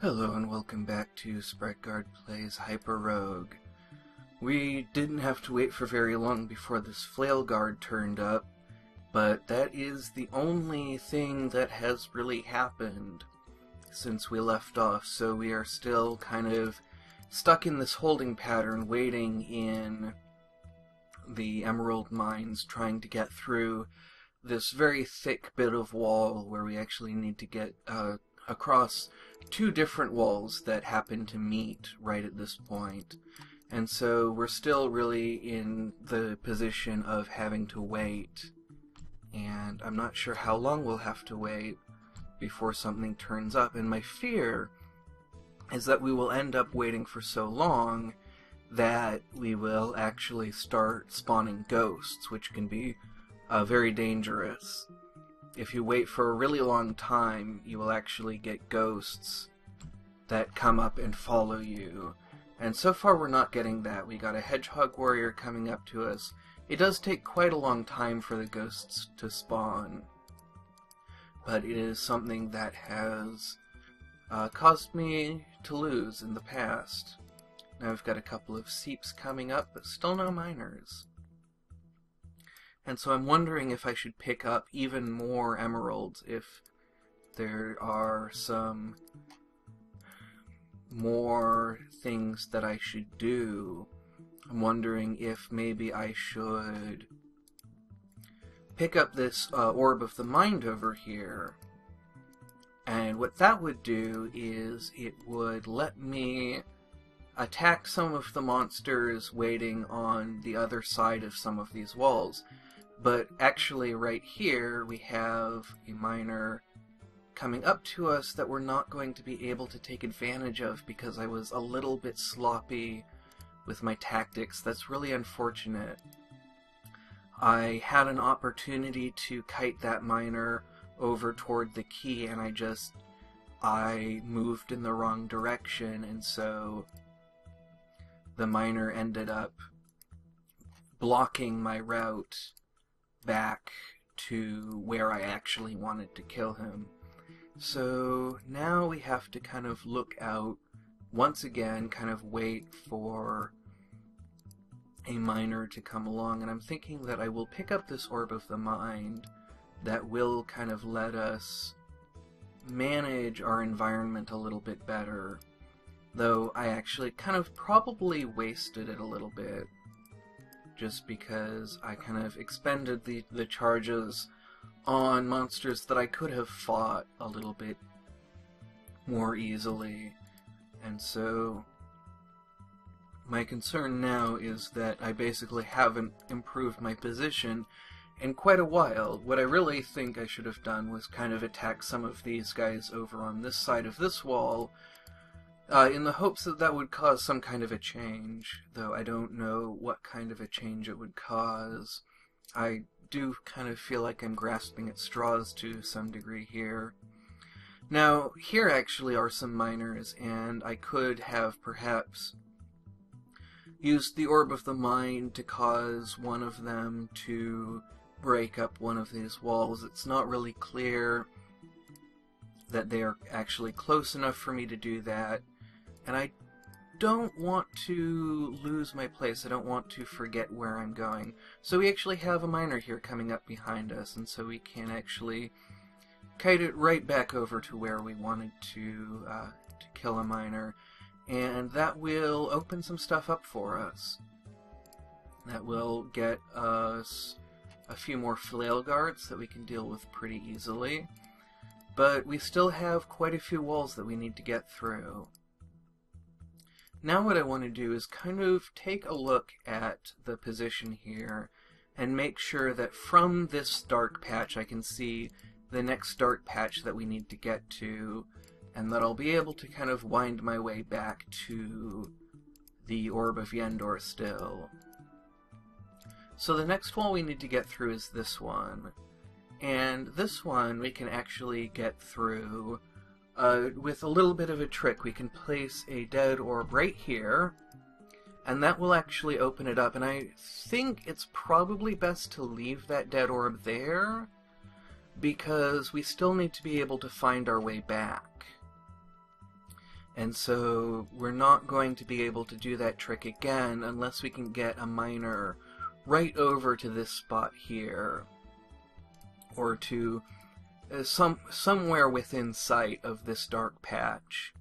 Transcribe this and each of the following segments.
Hello and welcome back to Sprite Guard Plays HyperRogue. We didn't have to wait for very long before this flail guard turned up, but that is the only thing that has really happened since we left off, so we are still kind of stuck in this holding pattern, waiting in the emerald mines, trying to get through this very thick bit of wall where we actually need to get across two different walls that happen to meet right at this point. And so we're still really in the position of having to wait, and I'm not sure how long we'll have to wait before something turns up, and my fear is that we will end up waiting for so long that we will actually start spawning ghosts, which can be very dangerous. If you wait for a really long time, you will actually get ghosts that come up and follow you. And so far we're not getting that. We got a hedgehog warrior coming up to us. It does take quite a long time for the ghosts to spawn, but it is something that has caused me to lose in the past. Now we've got a couple of seeps coming up, but still no miners. And so I'm wondering if I should pick up even more emeralds, if there are some more things that I should do. I'm wondering if maybe I should pick up this Orb of the Mind over here. And what that would do is it would let me attack some of the monsters waiting on the other side of some of these walls. But actually right here we have a miner coming up to us that we're not going to be able to take advantage of because I was a little bit sloppy with my tactics. That's really unfortunate. I had an opportunity to kite that miner over toward the key, and I moved in the wrong direction, and so the miner ended up blocking my route back to where I actually wanted to kill him. So now we have to kind of look out once again, kind of wait for a miner to come along, and I'm thinking that I will pick up this Orb of the Mind that will kind of let us manage our environment a little bit better, though I actually kind of probably wasted it a little bit, just because I kind of expended the charges on monsters that I could have fought a little bit more easily. And so my concern now is that I basically haven't improved my position in quite a while. What I really think I should have done was kind of attack some of these guys over on this side of this wall, in the hopes that that would cause some kind of a change, though I don't know what kind of a change it would cause. I do kind of feel like I'm grasping at straws to some degree here. Now, here actually are some miners, and I could have perhaps used the Orb of the Mind to cause one of them to break up one of these walls. It's not really clear that they are actually close enough for me to do that, and I don't want to lose my place. I don't want to forget where I'm going. So we actually have a miner here coming up behind us, and so we can actually kite it right back over to where we wanted to kill a miner, and that will open some stuff up for us. That will get us a few more flail guards that we can deal with pretty easily, but we still have quite a few walls that we need to get through. Now what I want to do is kind of take a look at the position here and make sure that from this dark patch I can see the next dark patch that we need to get to, and that I'll be able to kind of wind my way back to the Orb of Yendor still. So the next wall we need to get through is this one, and this one we can actually get through with a little bit of a trick. We can place a dead orb right here, and that will actually open it up, and I think it's probably best to leave that dead orb there, because we still need to be able to find our way back. And so we're not going to be able to do that trick again unless we can get a miner right over to this spot here, or to somewhere within sight of this dark patch.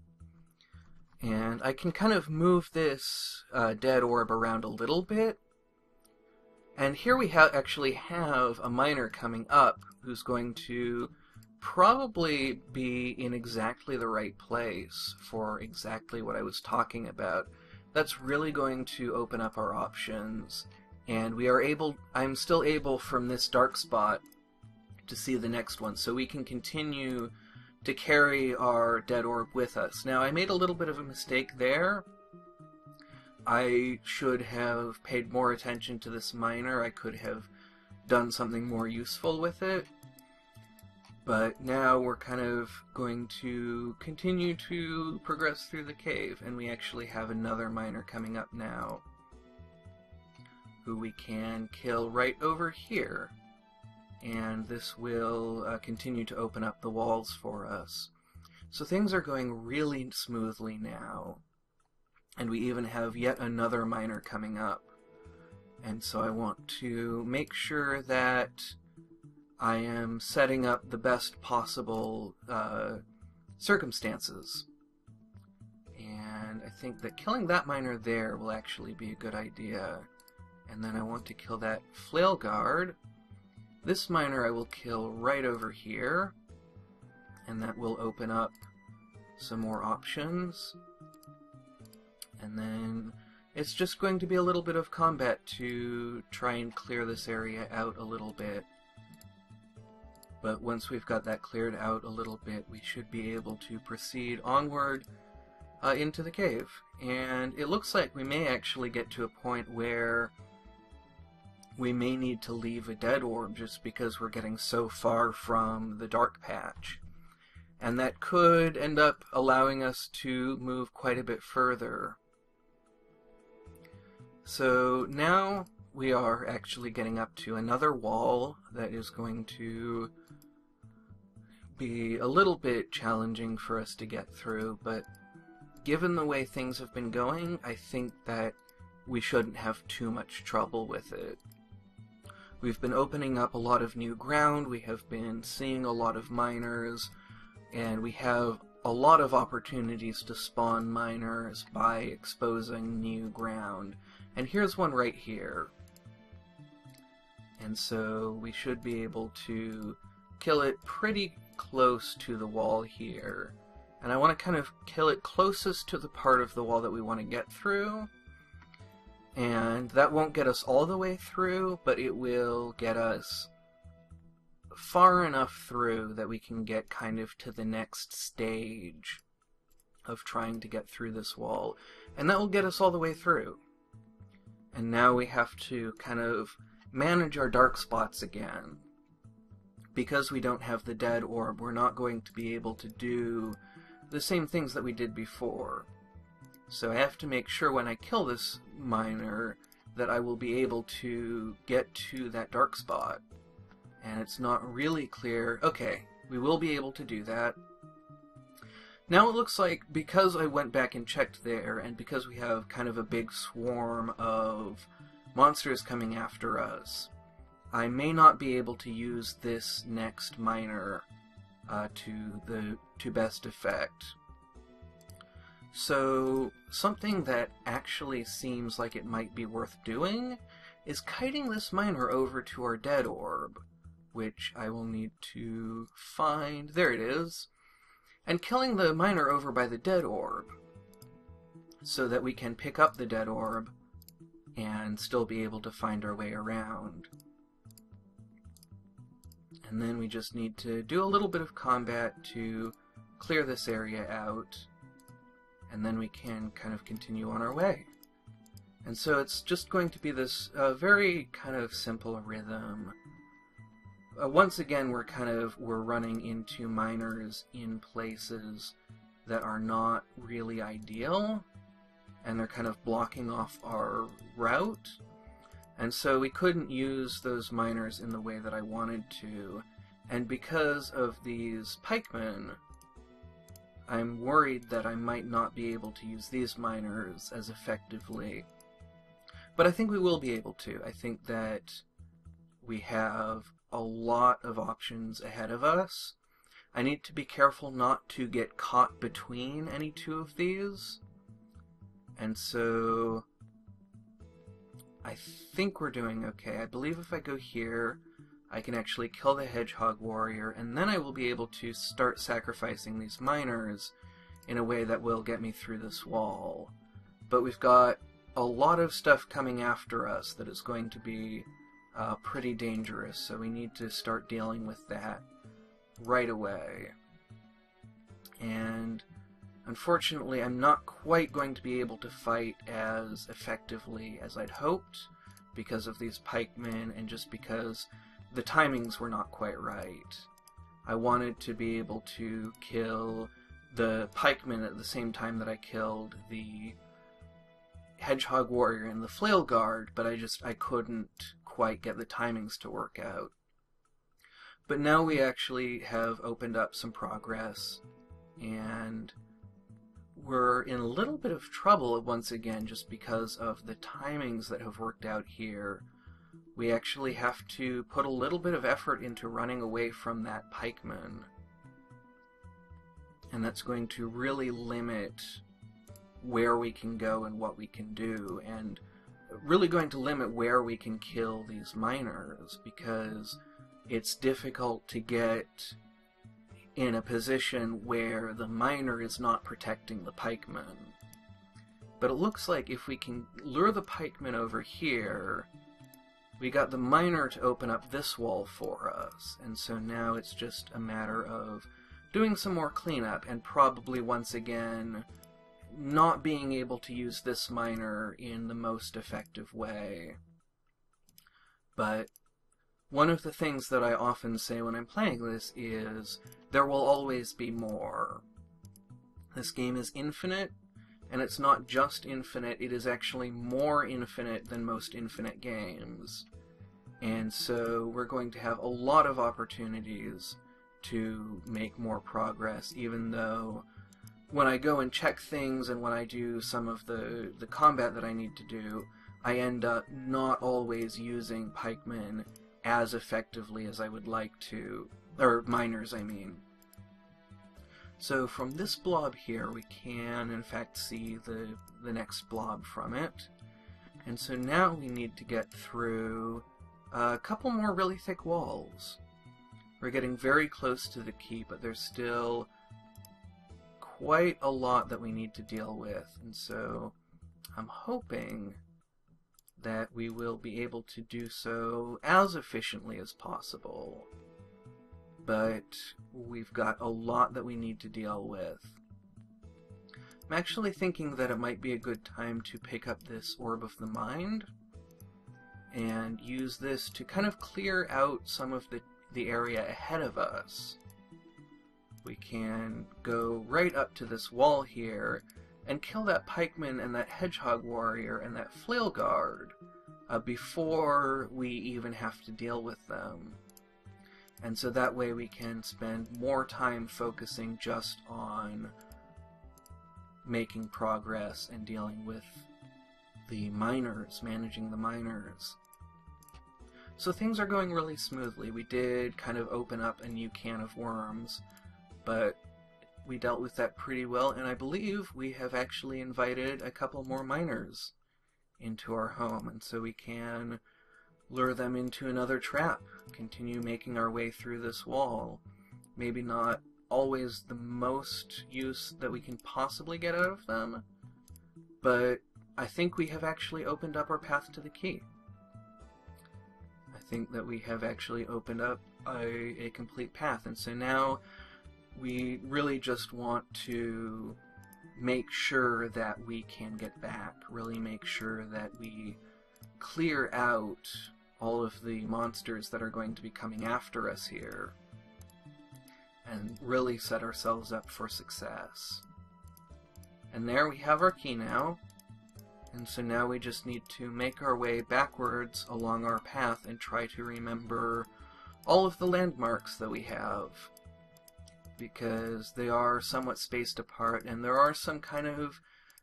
And I can kind of move this dead orb around a little bit. And here we actually have a miner coming up who's going to probably be in exactly the right place for exactly what I was talking about. That's really going to open up our options, and I'm still able from this dark spot to see the next one, so we can continue to carry our dead orb with us. Now, I made a little bit of a mistake there. I should have paid more attention to this miner. I could have done something more useful with it. But now we're kind of going to continue to progress through the cave, and we actually have another miner coming up now, who we can kill right over here. And this will continue to open up the walls for us. So things are going really smoothly now. And we even have yet another miner coming up. And so I want to make sure that I am setting up the best possible circumstances. And I think that killing that miner there will actually be a good idea. And then I want to kill that flail guard. This miner I will kill right over here, and that will open up some more options. And then it's just going to be a little bit of combat to try and clear this area out a little bit. But once we've got that cleared out a little bit, we should be able to proceed onward into the cave. And it looks like we may actually get to a point where we may need to leave a dead orb just because we're getting so far from the dark patch. And that could end up allowing us to move quite a bit further. So now we are actually getting up to another wall that is going to be a little bit challenging for us to get through, but given the way things have been going, I think that we shouldn't have too much trouble with it. We've been opening up a lot of new ground, we have been seeing a lot of miners, and we have a lot of opportunities to spawn miners by exposing new ground. And here's one right here. And so we should be able to kill it pretty close to the wall here. And I want to kind of kill it closest to the part of the wall that we want to get through. And that won't get us all the way through, but it will get us far enough through that we can get kind of to the next stage of trying to get through this wall. And that will get us all the way through. And now we have to kind of manage our dark spots again. Because we don't have the dead orb, we're not going to be able to do the same things that we did before. So I have to make sure when I kill this miner that I will be able to get to that dark spot. And it's not really clear. Okay, we will be able to do that. Now it looks like, because I went back and checked there, and because we have kind of a big swarm of monsters coming after us, I may not be able to use this next miner to best effect. So something that actually seems like it might be worth doing is kiting this miner over to our dead orb, which I will need to find. There it is. And killing the miner over by the dead orb, so that we can pick up the dead orb and still be able to find our way around. And then we just need to do a little bit of combat to clear this area out, and then we can kind of continue on our way. And so it's just going to be this very kind of simple rhythm. Once again, we're running into miners in places that are not really ideal, and they're kind of blocking off our route. And so we couldn't use those miners in the way that I wanted to. And because of these pikemen I'm worried that I might not be able to use these miners as effectively. But I think we will be able to. I think that we have a lot of options ahead of us. I need to be careful not to get caught between any two of these. And so I think we're doing okay. I believe if I go here, I can actually kill the Hedgehog Warrior, and then I will be able to start sacrificing these miners in a way that will get me through this wall. But we've got a lot of stuff coming after us that is going to be pretty dangerous, so we need to start dealing with that right away. And unfortunately, I'm not quite going to be able to fight as effectively as I'd hoped because of these pikemen and just because the timings were not quite right. I wanted to be able to kill the pikemen at the same time that I killed the Hedgehog Warrior and the Flail Guard, but I couldn't quite get the timings to work out. But now we actually have opened up some progress, and we're in a little bit of trouble once again just because of the timings that have worked out here. We actually have to put a little bit of effort into running away from that pikeman. And that's going to really limit where we can go and what we can do, and really going to limit where we can kill these miners, because it's difficult to get in a position where the miner is not protecting the pikeman. But it looks like if we can lure the pikeman over here, we got the miner to open up this wall for us, and so now it's just a matter of doing some more cleanup, and probably once again not being able to use this miner in the most effective way. But one of the things that I often say when I'm playing this is, there will always be more. This game is infinite, and it's not just infinite, it is actually more infinite than most infinite games. And so we're going to have a lot of opportunities to make more progress, even though when I go and check things and when I do some of the combat that I need to do, I end up not always using pikemen as effectively as I would like to, or miners, I mean. So from this blob here, we can in fact see the next blob from it. And so now we need to get through a couple more really thick walls. We're getting very close to the key, but there's still quite a lot that we need to deal with. And so I'm hoping that we will be able to do so as efficiently as possible. But we've got a lot that we need to deal with. I'm actually thinking that it might be a good time to pick up this Orb of the Mind and use this to kind of clear out some of the area ahead of us. We can go right up to this wall here and kill that pikeman and that hedgehog warrior and that flail guard before we even have to deal with them. And so that way we can spend more time focusing just on making progress and dealing with the miners, managing the miners. So things are going really smoothly. We did kind of open up a new can of worms, but we dealt with that pretty well, and I believe we have actually invited a couple more miners into our home, and so we can lure them into another trap, continue making our way through this wall. Maybe not always the most use that we can possibly get out of them, but I think we have actually opened up our path to the key. I think that we have actually opened up a complete path, and so now we really just want to make sure that we can get back, really make sure that we clear out all of the monsters that are going to be coming after us here, and really set ourselves up for success. And there we have our key now, and so now we just need to make our way backwards along our path and try to remember all of the landmarks that we have. because they are somewhat spaced apart, and there are some kind of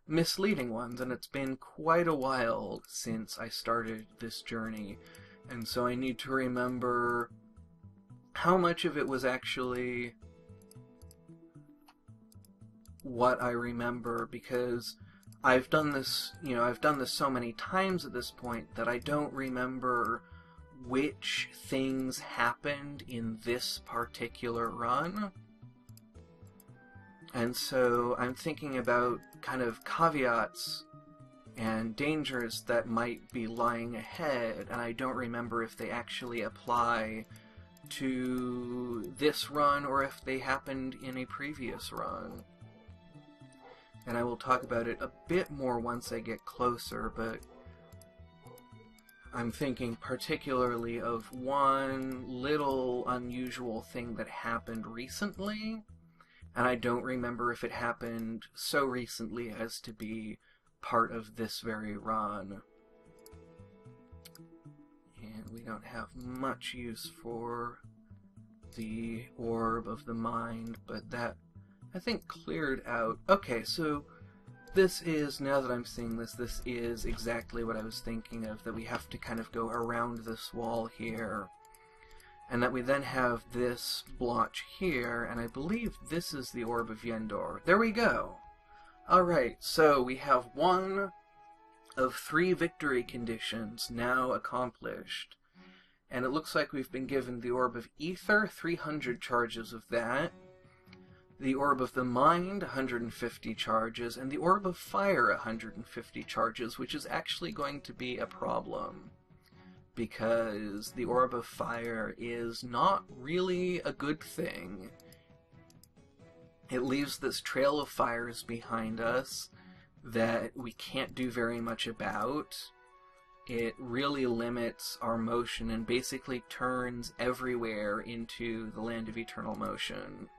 misleading ones, and it's been quite a while since I started this journey, and so I need to remember how much of it was actually what I remember, because I've done this, I've done this so many times at this point that I don't remember which things happened in this particular run. And so I'm thinking about kind of caveats and dangers that might be lying ahead, and I don't remember if they actually apply to this run or if they happened in a previous run. And I will talk about it a bit more once I get closer, but I'm thinking particularly of one little unusual thing that happened recently, and I don't remember if it happened so recently as to be part of this very run. And we don't have much use for the Orb of the Mind, but that, I think, cleared out. Okay, so this is, now that I'm seeing this, this is exactly what I was thinking of, that we have to kind of go around this wall here, and that we then have this blotch here, and I believe this is the Orb of Yendor. There we go! Alright, so we have one of 3 victory conditions now accomplished, and it looks like we've been given the Orb of Ether, 300 charges of that, the Orb of the Mind, 150 charges, and the Orb of Fire, 150 charges, which is actually going to be a problem, because the Orb of Fire is not really a good thing. It leaves this trail of fires behind us that we can't do very much about. It really limits our motion and basically turns everywhere into the Land of Eternal Motion.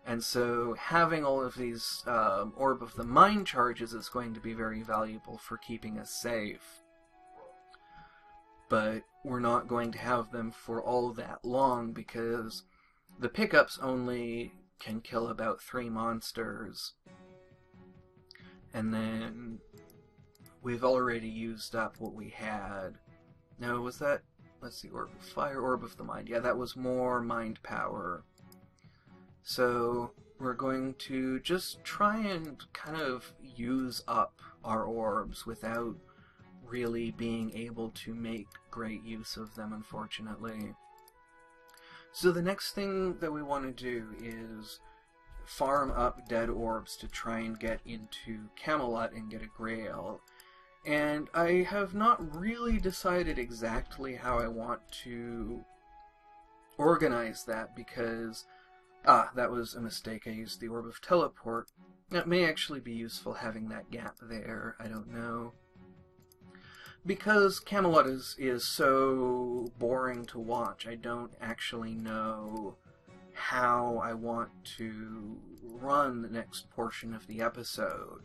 And so having all of these Orb of the Mind charges is going to be very valuable for keeping us safe. But we're not going to have them for all that long, because the pickups only can kill about 3 monsters. And then we've already used up what we had. Now, was that, let's see, Orb of Fire, Orb of the Mind. Yeah, that was more mind power. So we're going to just try and kind of use up our orbs without really being able to make great use of them, unfortunately. So the next thing that we want to do is farm up dead orbs to try and get into Camelot and get a Grail. And I have not really decided exactly how I want to organize that, because that was a mistake. I used the Orb of Teleport. It may actually be useful having that gap there. I don't know. Because Camelot is so boring to watch, I don't actually know how I want to run the next portion of the episode.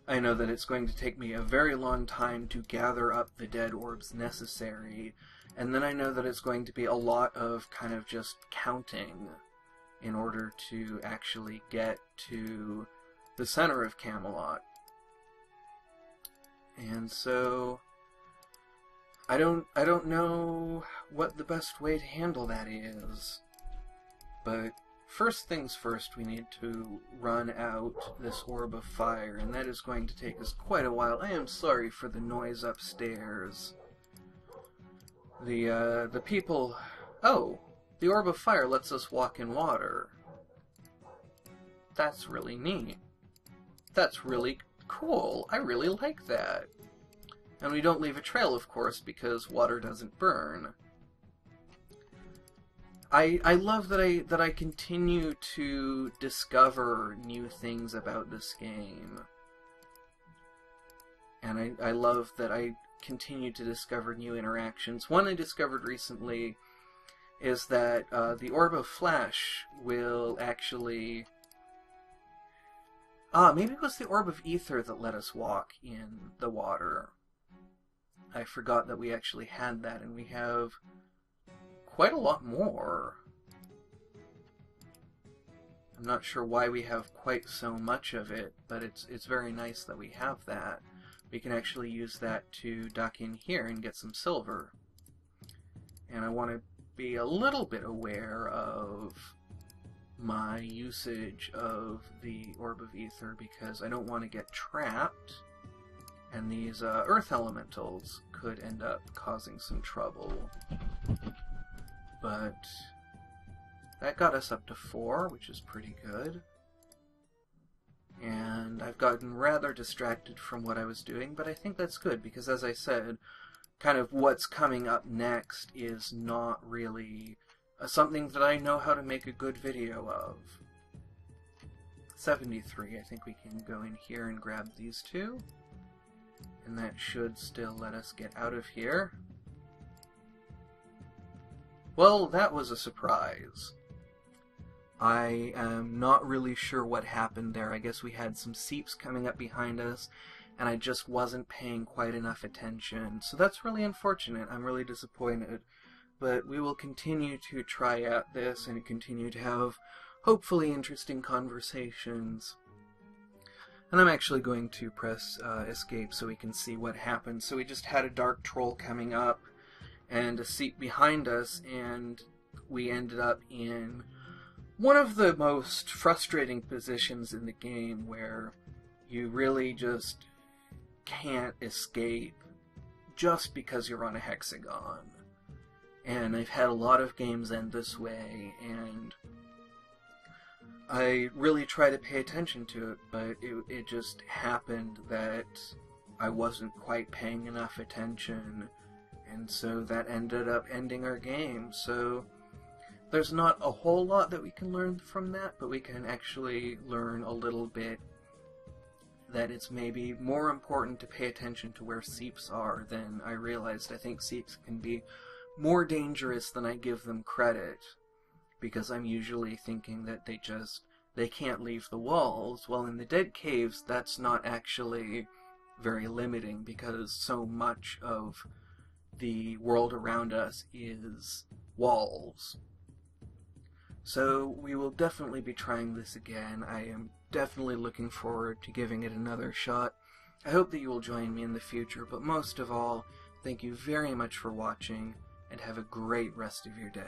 I know that it's going to take me a very long time to gather up the dead orbs necessary, and then I know that it's going to be a lot of kind of just counting in order to actually get to the center of Camelot. And so I don't know what the best way to handle that is. But first things first, we need to run out this Orb of Fire, and that is going to take us quite a while. I am sorry for the noise upstairs. The people... Oh! The Orb of Fire lets us walk in water. That's really neat. That's really cool. I really like that. And we don't leave a trail, of course, because water doesn't burn. I love that I continue to discover new things about this game. And I love that I continue to discover new interactions. One I discovered recently is that the Orb of Flash will actually... maybe it was the Orb of Ether that let us walk in the water. I forgot that we actually had that, and we have quite a lot more. I'm not sure why we have quite so much of it, but it's very nice that we have that. We can actually use that to duck in here and get some silver. And I want to be a little bit aware of my usage of the Orb of Ether because I don't want to get trapped, and these Earth Elementals could end up causing some trouble. But that got us up to 4, which is pretty good. And I've gotten rather distracted from what I was doing, but I think that's good because, as I said, kind of what's coming up next is not really something that I know how to make a good video of. 73, I think we can go in here and grab these two. And that should still let us get out of here. Well, that was a surprise. I am not really sure what happened there. I guess we had some seeps coming up behind us, and I just wasn't paying quite enough attention. So that's really unfortunate. I'm really disappointed. But we will continue to try out this and continue to have hopefully interesting conversations. And I'm actually going to press escape so we can see what happens. So we just had a dark troll coming up and a seep behind us, and we ended up in one of the most frustrating positions in the game where you really just can't escape just because you're on a hexagon. And I've had a lot of games end this way, and I really try to pay attention to it, but it just happened that I wasn't quite paying enough attention, and so that ended up ending our game. So there's not a whole lot that we can learn from that, but we can actually learn a little bit that it's maybe more important to pay attention to where seeps are than I realized. I think seeps can be more dangerous than I give them credit, because I'm usually thinking that they can't leave the walls. Well, in the Dead Caves, that's not actually very limiting, because so much of the world around us is walls. So we will definitely be trying this again. I am definitely looking forward to giving it another shot. I hope that you will join me in the future, but most of all, thank you very much for watching, and have a great rest of your day.